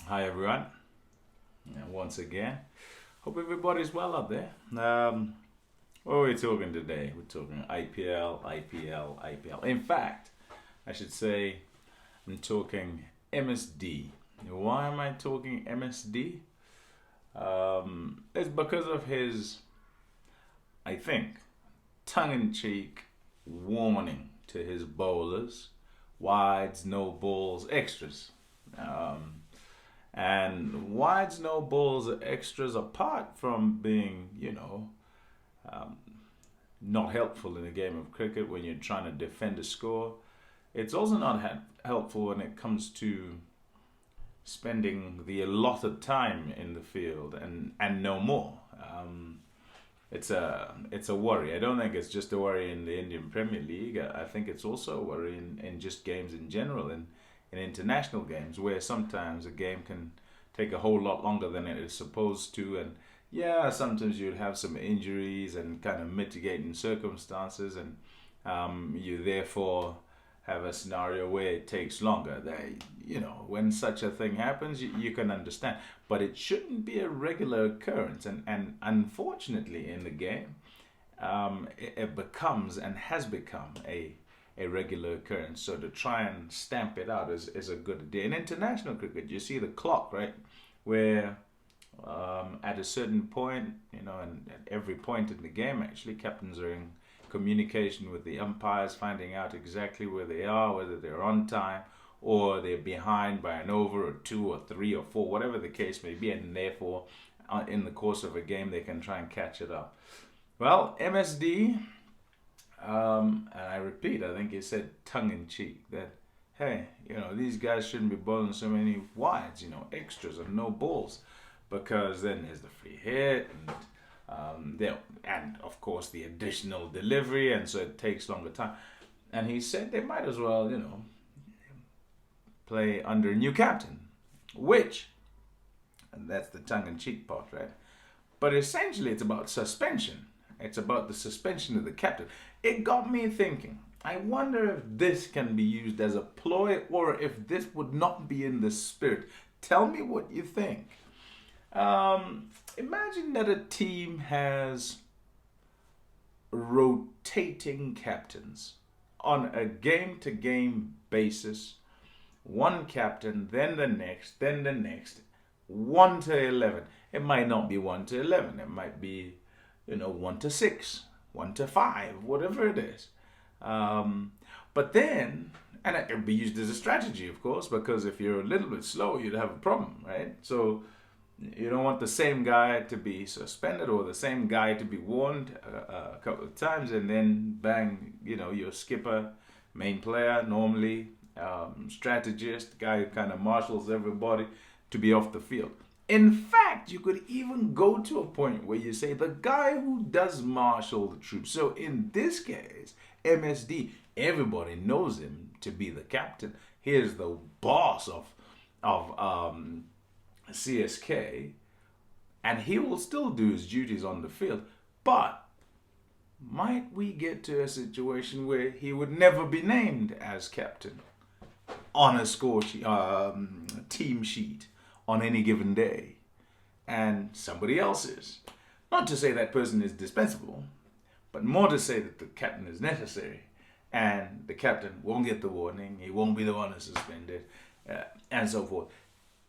Hi everyone, and once again, hope everybody's well out there. What are we talking today? We're talking IPL, IPL, IPL. In fact, I should say I'm talking MSD. Why am I talking MSD? It's because of his, I think, tongue-in-cheek warning to his bowlers: wides, no balls, extras. And wides, no balls, extras, apart from being, not helpful in a game of cricket when you're trying to defend a score, it's also not helpful when it comes to spending the allotted time in the field and no more. It's a worry. I don't think it's just a worry in the Indian Premier League. I think it's also a worry in just games in general, in international games, where sometimes a game can take a whole lot longer than it is supposed to. And yeah, sometimes you'll have some injuries and kind of mitigating circumstances, and you therefore have a scenario where it takes longer. When such a thing happens, you can understand. But it shouldn't be a regular occurrence. And unfortunately, in the game, it becomes and has become a regular occurrence. So to try and stamp it out is a good idea. In international cricket, you see the clock, right? Where at a certain point, and at every point in the game, actually, captains are in communication with the umpires, finding out exactly where they are, whether they're on time or they're behind by an over or two or three or four, whatever the case may be, and therefore in the course of a game they can try and catch it up. Well, MSD, and I repeat, I think he said tongue-in-cheek that, hey, these guys shouldn't be bowling so many wides, extras and no balls, because then there's the free hit and of course the additional delivery, and so it takes longer time. And he said they might as well, play under a new captain, and that's the tongue-in-cheek part, right? But essentially it's about suspension. It's about the suspension of the captain. It got me thinking, I wonder if this can be used as a ploy or if this would not be in the spirit. Tell me what you think. Imagine that a team has rotating captains on a game-to-game basis. One captain, then the next, 1 to 11. It might not be 1 to 11. It might be 1 to 6, 1 to 5, whatever it is. But then, and it can be used as a strategy, of course, because if you're a little bit slow, you'd have a problem, right? So you don't want the same guy to be suspended or the same guy to be warned a couple of times, and then bang, your skipper, main player, normally strategist, guy who kind of marshals everybody, to be off the field. In fact, you could even go to a point where you say the guy who does marshal the troops. So in this case, MSD, everybody knows him to be the captain. He is the boss of CSK, and he will still do his duties on the field. But might we get to a situation where he would never be named as captain on a team sheet on any given day, and somebody else is? Not to say that person is dispensable, but more to say that the captain is necessary, and the captain won't get the warning, he won't be the one who's suspended, and so forth.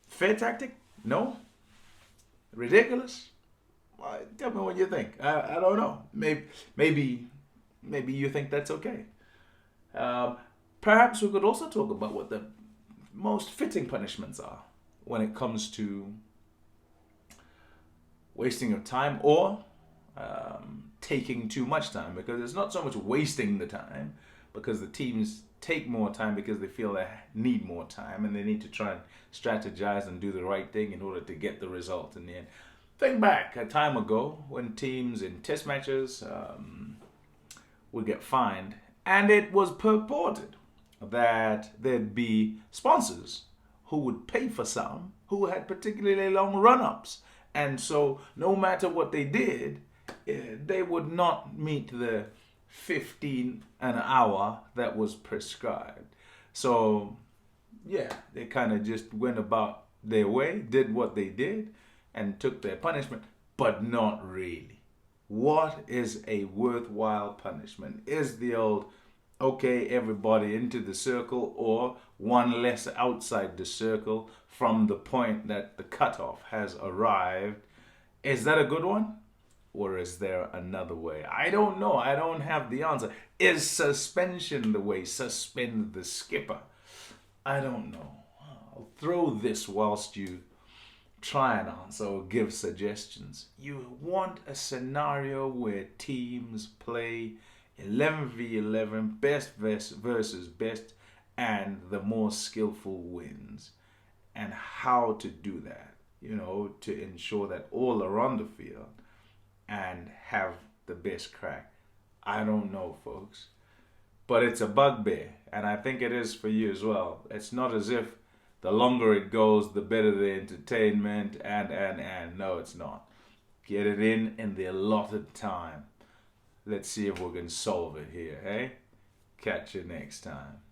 Fair tactic? No? Ridiculous? Well, tell me what you think. I don't know. Maybe you think that's okay. Perhaps we could also talk about what the most fitting punishments are when it comes to wasting of time or taking too much time, because it's not so much wasting the time, because the teams take more time because they feel they need more time and they need to try and strategize and do the right thing in order to get the result in the end. Think back a time ago when teams in test matches would get fined, and it was purported that there'd be sponsors who would pay for some who had particularly long run-ups, and so no matter what they did, they would not meet the 15 an hour that was prescribed. So yeah, they kind of just went about their way, did what they did, and took their punishment, but not really. What is a worthwhile punishment? Is the old, okay, everybody into the circle, or one less outside the circle from the point that the cutoff has arrived? Is that a good one? Or is there another way? I don't know. I don't have the answer. Is suspension the way? Suspend the skipper? I don't know. I'll throw this whilst you try and answer or give suggestions. You want a scenario where teams play 11v11, best versus best, and the more skillful wins. And how to do that, to ensure that all are on the field and have the best crack. I don't know, folks. But it's a bugbear, and I think it is for you as well. It's not as if the longer it goes, the better the entertainment, and. No, it's not. Get it in the allotted time. Let's see if we can solve it here, hey? Catch you next time.